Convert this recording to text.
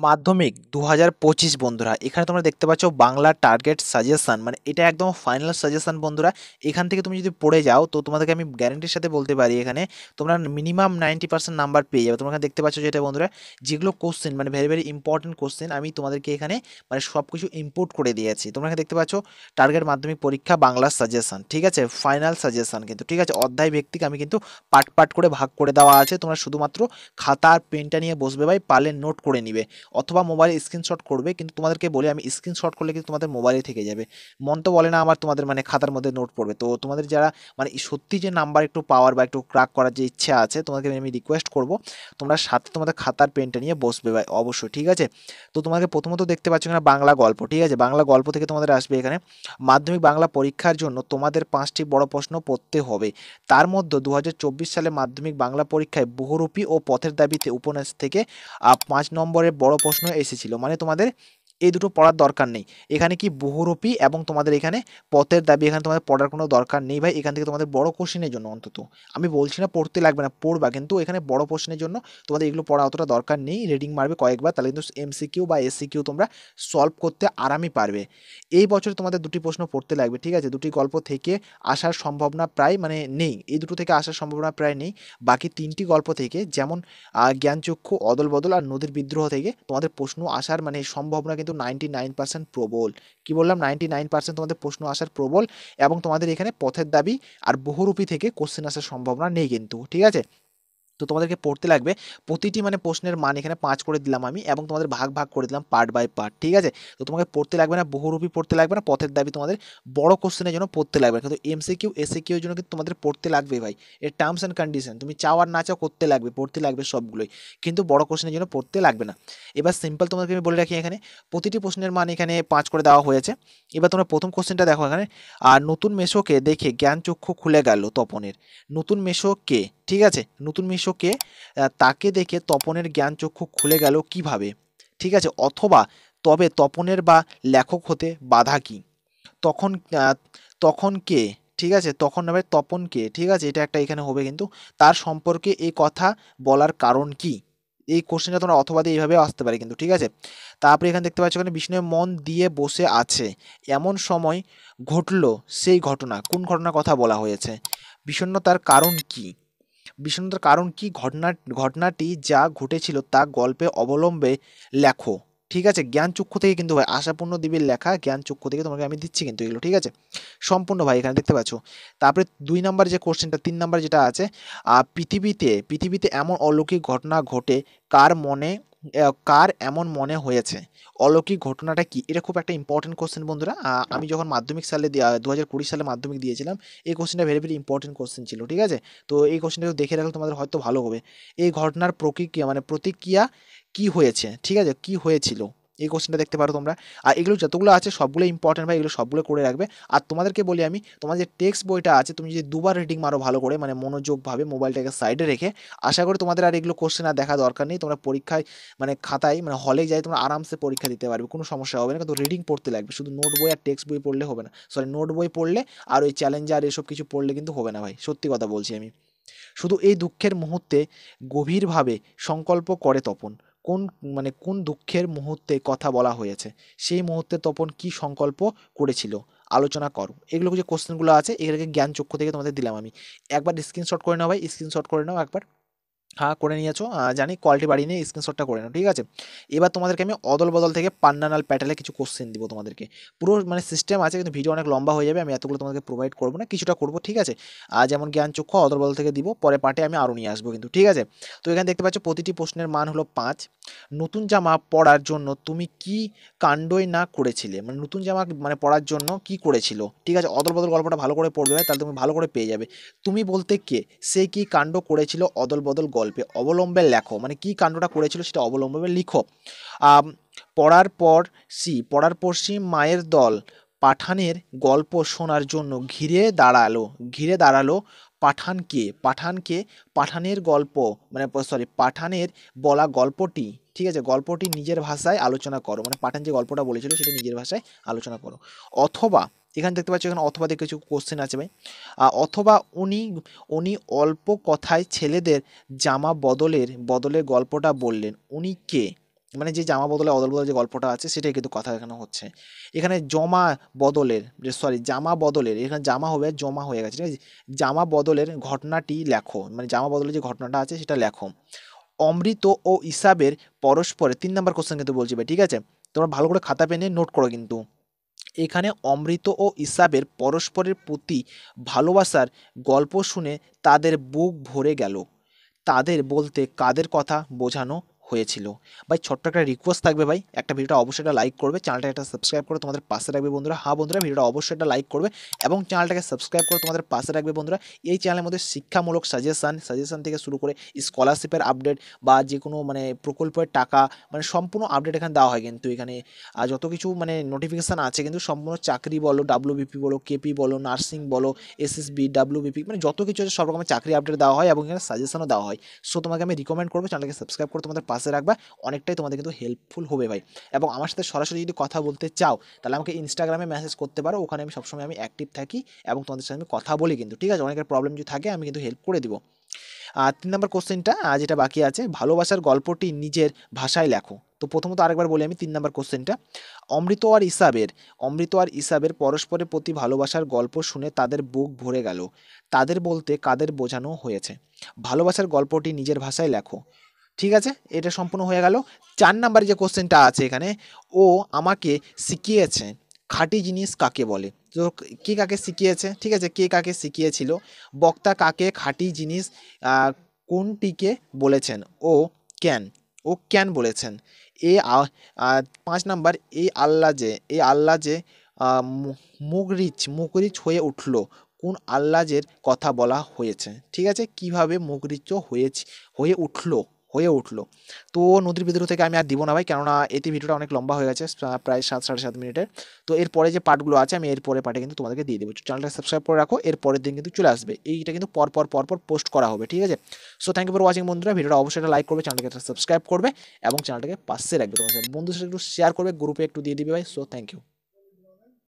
মাধ্যমিক 2025 বন্ধুরা, এখানে তোমরা দেখতে পাচ্ছ বাংলা টার্গেট সাজেশন, মানে এটা একদম ফাইনাল সাজেশন বন্ধুরা। এখান থেকে তুমি যদি পড়ে যাও তো তোমাদেরকে আমি গ্যারান্টির সাথে বলতে পারি এখানে তোমরা মিনিমাম 90% নাম্বার পেয়ে যাবে। তোমরা এখানে দেখতে পাচ্ছ যেটা বন্ধুরা, যেগুলো কোশ্চেন মানে ভেরি ভেরি ইম্পর্টেন্ট কোশ্চেন আমি তোমাদেরকে এখানে মানে সব কিছু ইম্পোর্ট করে দিয়েছি। তোমরা এখানে দেখতে পাচ্ছ টার্গেট মাধ্যমিক পরীক্ষা বাংলা সাজেশন, ঠিক আছে, ফাইনাল সাজেশন কিন্তু, ঠিক আছে, অধ্যায় ভিত্তিক আমি কিন্তু পার্ট পার্ট করে ভাগ করে দেওয়া আছে। তোমরা শুধুমাত্র খাতা আর পেনটা নিয়ে বসবে ভাই, পারলে নোট করে নিবে অথবা মোবাইলে স্ক্রিনশট করবে। কিন্তু তোমাদেরকে বলি আমি, স্ক্রিনশট করলে কিন্তু তোমাদের মোবাইলে থেকে যাবে। মন তো বলে না আমার তোমাদের মানে খাতার মধ্যে নোট পড়বে। তো তোমাদের যারা মানে সত্যি যে নাম্বার একটু পাওয়ার বা একটু ক্র্যাক করার যে ইচ্ছা আছে, তোমাকে আমি রিকোয়েস্ট করব তোমরা সাথে তোমাদের খাতার পেনটা নিয়ে বসবে ভাই অবশ্যই, ঠিক আছে। তো তোমাকে প্রথমত দেখতে পাচ্ছ এখানে বাংলা গল্প, ঠিক আছে, বাংলা গল্প থেকে তোমাদের আসবে এখানে মাধ্যমিক বাংলা পরীক্ষার জন্য তোমাদের 5টি বড় প্রশ্ন পড়তে হবে। তার মধ্যে 2024 সালে মাধ্যমিক বাংলা পরীক্ষায় বহুরূপী ও পথের দাবিতে উপন্যাস থেকে 5 নম্বরের বড় প্রশ্ন এসেছিল। মানে তোমাদের এই দুটো পড়ার দরকার নেই। এখানে কি বহুরূপী এবং তোমাদের এখানে পথের দাবি, এখানে তোমাদের পড়ার কোনো দরকার নেই ভাই। এখান থেকে তোমাদের বড় কোশ্চেনের জন্য অন্তত, আমি বলছি না পড়তে লাগবে না, পড়বা, কিন্তু এখানে বড় কোশ্চেনের জন্য তোমাদের এগুলো পড়া অতটা দরকার নেই। রিডিং মারবে কয়েকবার, তাহলে কিন্তু এমসিকিউ বা এসসিকিউ তোমরা সলভ করতে আরামই পারবে। এই বছর তোমাদের দুটি প্রশ্ন পড়তে লাগবে, ঠিক আছে, দুটি গল্প থেকে আসার সম্ভাবনা প্রায় মানে নেই, এই দুটো থেকে আসার সম্ভাবনা প্রায় নেই। বাকি 3টি গল্প থেকে, যেমন জ্ঞানচক্ষু, অদল বদল আর নদীর বিদ্রোহ থেকে তোমাদের প্রশ্ন আসার মানে সম্ভাবনা কিন্তু 99% প্রবল। কি বললাম, 99% তোমাদের প্রশ্ন আসার প্রবল। এবং তোমাদের এখানে পথের দাবি আর বহুরূপী থেকে কোশ্চেন আসার সম্ভাবনা নেই কিন্তু, ঠিক আছে। তো তোমাদেরকে পড়তে লাগবে প্রতিটি মানে প্রশ্নের মান এখানে 5 করে দিলাম আমি, এবং তোমাদের ভাগ ভাগ করে দিলাম পার্ট বাই পার্ট, ঠিক আছে। তো তোমাকে পড়তে লাগবে না বহুরূপী, পড়তে লাগবে না পথের দাবি, তোমাদের বড় কোশ্চেনের জন্য পড়তে লাগবে না। কিন্তু এমসিকিউ এসিকিউ এর জন্য কিন্তু তোমাদের পড়তে লাগবে ভাই। এর টার্মস অ্যান্ড কন্ডিশন তুমি চাও আর না চাও করতে লাগবে, পড়তে লাগবে সবগুলোই, কিন্তু বড় কোশ্চেনের জন্য পড়তে লাগবে না। এবার সিম্পল তোমাদেরকে আমি বলে রাখি, এখানে প্রতিটি প্রশ্নের মান এখানে 5 করে দেওয়া হয়েছে। এবার তোমরা প্রথম কোশ্চেনটা দেখো এখানে, আর নতুন মেশোকে দেখে জ্ঞান চক্ষু খুলে গেল তপনের। নতুন মেশো কে, ঠিক আছে, নতুন মেশো কে, তাকে দেখে তপনের জ্ঞান চক্ষু খুলে গেল কিভাবে, ঠিক আছে, অথবা তবে তপনের বা লেখক হতে বাধা কি, তখন আহ, তখন কে, ঠিক আছে, তখন হবে তপন কে, ঠিক আছে, এটা একটা এখানে হবে কিন্তু, তার সম্পর্কে এই কথা বলার কারণ কি। এই কোশ্চেনটা তোমরা অথবা দিয়ে এইভাবে আসতে পারে কিন্তু, ঠিক আছে। তারপরে এখানে দেখতে পাচ্ছ এখানে বিষ্ণু মন দিয়ে বসে আছে, এমন সময় ঘটলো সেই ঘটনা, কোন ঘটনার কথা বলা হয়েছে, বিষণ্ণতার কারণ কি, বিষণ্ণতার কারণ কি, ঘটনাটি যা ঘটেছিল তা গল্পে অবলম্বে লেখো, ঠিক আছে। জ্ঞানচক্ষু থেকে কিন্তু ভাই, আশাপূর্ণ দেবীর লেখা জ্ঞানচক্ষু থেকে তোমাকে আমি দিচ্ছি কিন্তু এগুলো, ঠিক আছে, সম্পূর্ণ ভাই এখানে দেখতে পাচ্ছ। তারপরে 2 নম্বর যে কোশ্চেনটা, 3 নম্বর যেটা আছে, পৃথিবীতে এমন অলৌকিক ঘটনা ঘটে কার মনে, কার এমন মনে হয়েছে, অলৌকিক ঘটনাটা কি, এটা খুব একটা ইম্পর্টেন্ট কোশ্চেন বন্ধুরা। আমি যখন মাধ্যমিক সালে 2020 সালে মাধ্যমিক দিয়েছিলাম, এই কোশ্চেনটা ভেরি ভেরি ইম্পর্টেন্ট কোশ্চেন ছিল, ঠিক আছে। তো এই কোশ্চেনটা দেখে রাখলে তোমাদের হয়তো ভালো হবে। এই ঘটনার প্রতিক্রিয়া মানে প্রতিক্রিয়া কি হয়েছে, ঠিক আছে, কি হয়েছিল, এই কোশ্চেনটা দেখতে পারো তোমরা। আর এগুলো যতগুলো আছে সবগুলো ইম্পর্টেন্ট ভাই, এগুলো সবগুলো করে রাখবে। আর তোমাদেরকে বলি আমি, তোমার যে টেক্সট বইটা আছে তুমি যদি দুবার রিডিং মারো ভালো করে, মানে মনোযোগভাবে মোবাইলটাকে সাইডে রেখে, আশা করি তোমাদের আর এগুলো কোশ্চেন আর দেখা দরকার নেই। তোমরা পরীক্ষায় মানে খাতায় মানে হলে যাই তোমরা আরামসে পরীক্ষা দিতে পারবে, কোনো সমস্যা হবে না। কিন্তু রিডিং পড়তে লাগবে, শুধু নোট বই আর টেক্সট বই পড়লে হবে না, সরি নোট বই পড়লে আর ওই চ্যালেঞ্জার এসব কিছু পড়লে কিন্তু হবে না ভাই, সত্যি কথা বলছি আমি। শুধু এই দুঃখের মুহূর্তে গভীরভাবে সংকল্প করে তপন, কোন মানে কোন দুঃখের মুহূর্তে কথা বলা হয়েছে, সেই মুহূর্তে তপন কি সংকল্প করেছিল, আলোচনা করো। এগুলো যে কোশ্চেনগুলো আছে এগুলোকে জ্ঞান চক্ষু থেকে তোমাদের দিলাম আমি। একবার স্ক্রিনশট করে নাও ভাই, স্ক্রিনশট করে নাও একবার। হ্যাঁ করে নিয়েছো, জানি কোয়ালিটি বাড়িয়ে নিয়ে স্ক্রিনশটটা করে নাও, ঠিক আছে। এবার তোমাদেরকে আমি অদল বদল থেকে পান্নানাল প্যাটেলে কিছু কোশ্চেন দিব তোমাদেরকে। পুরো মানে সিস্টেম আছে কিন্তু ভিডিও অনেক লম্বা হয়ে যাবে, আমি এতগুলো তোমাদেরকে প্রোভাইড করবো না, কিছুটা করবো, ঠিক আছে। যেমন জ্ঞানচক্ষু অদল বদল থেকে দিব, পরে পার্টে আমি আরও নিয়ে আসবো কিন্তু, ঠিক আছে। তো এখানে দেখতে পাচ্ছ প্রতিটি প্রশ্নের মান হলো 5। নতুন জামা পরার জন্য তুমি কি কাণ্ডই না করেছিলে, মানে নতুন জামা মানে পরার জন্য কি করেছিল, ঠিক আছে, অদল বদল গল্পটা ভালো করে পড়বে ভাই, তাহলে তুমি ভালো করে পেয়ে যাবে। তুমি বলতে কে, সে কি কাণ্ড করেছিল অদল বদল গল্পে অবলম্বে লেখো, মানে কি কাণ্ডটা করেছিল সেটা অবলম্বে লিখো। আম, পড়ার পর মায়ের দল পাঠানের গল্প শোনার জন্য ঘিরে দাঁড়ালো। পাঠানকে পাঠানের গল্প মানে সরি পাঠানের বলা গল্পটি, ঠিক আছে, গল্পটি নিজের ভাষায় আলোচনা করো, মানে পাঠান যে গল্পটা বলেছিল সেটা নিজের ভাষায় আলোচনা করো। অথবা এখানে দেখতে পাচ্ছ, এখানে অথবা দেখে কিছু কোশ্চেন আছে ভাই। অথবা উনি উনি অল্প কথায় ছেলেদের জামা বদলের গল্পটা বললেন, উনি কে, মানে যে জামা বদলে অদল বদল যে গল্পটা আছে সেটাই কিন্তু কথা এখানে হচ্ছে। এখানে জমা বদলের, সরি জামা বদলের, এখানে জামা হবে জমা হয়ে গেছে, ঠিক আছে। জামা বদলের ঘটনাটি লেখো, মানে জামা বদলের যে ঘটনাটা আছে সেটা লেখো। অমৃত ও ইসাবের পরস্পরে, 3 নাম্বার কোশ্চেন কিন্তু বলছি ভাই, ঠিক আছে। তোমরা ভালো করে খাতা পেনে নোট করো কিন্তু। এখানে অমৃত ও ইসাবের পরস্পরের প্রতি ভালোবাসার গল্প শুনে তাদের বুক ভরে গেল। তাদের বলতে কাদের কথা বোঝানো হয়েছিল। ভাই ছোট্ট একটা রিকোয়েস্ট থাকবে ভাই, একটা ভিডিওটা অবশ্যই একটা লাইক করবে, চ্যানেলটা একটা সাবস্ক্রাইব করে তোমাদের পাশে রাখবে বন্ধুরা। হ্যাঁ বন্ধুরা, ভিডিওটা অবশ্যই একটা লাইক করবে এবং চ্যানেলটাকে সাবস্ক্রাইব করে তোমাদের পাশে রাখবে বন্ধুরা। এই চ্যানেলের মধ্যে শিক্ষামূলক সাজেশন থেকে শুরু করে স্কলারশিপের আপডেট বা যে কোনো মানে প্রকল্পের টাকা, মানে সম্পূর্ণ আপডেট এখানে দেওয়া হয় কিন্তু এখানে। আর যত কিছু মানে নোটিফিকেশান আছে কিন্তু সম্পূর্ণ চাকরি বলো, ডাব্লিউবিপি বলো, কেপি বলো, নার্সিং বলো, এসএসবি, ডাব্লিউবিপি, মানে যত কিছু আছে সব রকমের চাকরি আপডেট দেওয়া হয় এবং এখানে সাজেশনও দেওয়া হয়। সো তোমাকে আমি রিকমেন্ড করবো চ্যানেলকে সাবস্ক্রাইব করে তোমাদের পাশে রাখবা, অনেকটাই তোমাদের কিন্তু হেল্পফুল হবে ভাই। এবং আমার সাথে সরাসরি যদি কথা বলতে চাও তাহলে আমাকে ইনস্টাগ্রামে মেসেজ করতে পারো, ওখানে আমি সবসময় আমি অ্যাক্টিভ থাকি এবং তোমাদের সাথে আমি কথা বলি কিন্তু, ঠিক আছে। অনেকের প্রবলেম যদি থাকে আমি কিন্তু হেল্প করে দিব। আর 3 নম্বর কোশ্চেনটা যেটা বাকি আছে, ভালোবাসার গল্পটি নিজের ভাষায় লেখো। তো প্রথমত আরেকবার বলি আমি 3 নম্বর কোশ্চেনটা। অমৃত আর ইসাবের পরস্পরের প্রতি ভালোবাসার গল্প শুনে তাদের বুক ভরে গেল। তাদের বলতে কাদের বোঝানো হয়েছে। ভালোবাসার গল্পটি নিজের ভাষায় লেখো। ঠিক আছে, এটা সম্পূর্ণ হয়ে গেল। 4 নম্বরে যে কোশ্চেনটা আছে এখানে, ও আমাকে শিখিয়েছে খাঁটি জিনিস কাকে বলে। তো কে কাকে শিখিয়েছে, ঠিক আছে, কে কাকে শিখিয়েছিল, বক্তা কাকে খাঁটি জিনিস আহ, কোনটিকে বলেছেন, ও কেন, ও কেন বলেছেন। এ 5 নাম্বার, এই আল্লাহ যে মুগরিচ হয়ে উঠল, কোন আল্লাজের কথা বলা হয়েছে, ঠিক আছে। কিভাবে মুগরিচ হয়ে উঠলো। তো নদীর বিদ্রোহ থেকে আমি আর দিব না ভাই, কেননা এতে ভিডিওটা অনেক লম্বা হয়ে গেছে, প্রায় 7 সাড়ে 7 মিনিটের। তো এরপরে যে পার্টগুলো আছে আমি এরপরে পার্টে কিন্তু তোমাদেরকে দিয়ে দেবো। চ্যানেলটা সাবস্ক্রাইব করে রাখো, এর পরের দিন কিন্তু চলে আসবে, এইটা কিন্তু পরপর পোস্ট করা হবে, ঠিক আছে। So thank you for watching বন্ধুরা, ভিডিওটা অবশ্যই একটা লাইক করবে, চ্যানেলটাকে একটা সাবস্ক্রাইব করবে এবং চ্যানেলটাকে পাশে রাখবে, তোমার বন্ধুদের সাথে একটু শেয়ার করবে, গ্রুপে একটু দিয়ে দিবে ভাই। So thank you.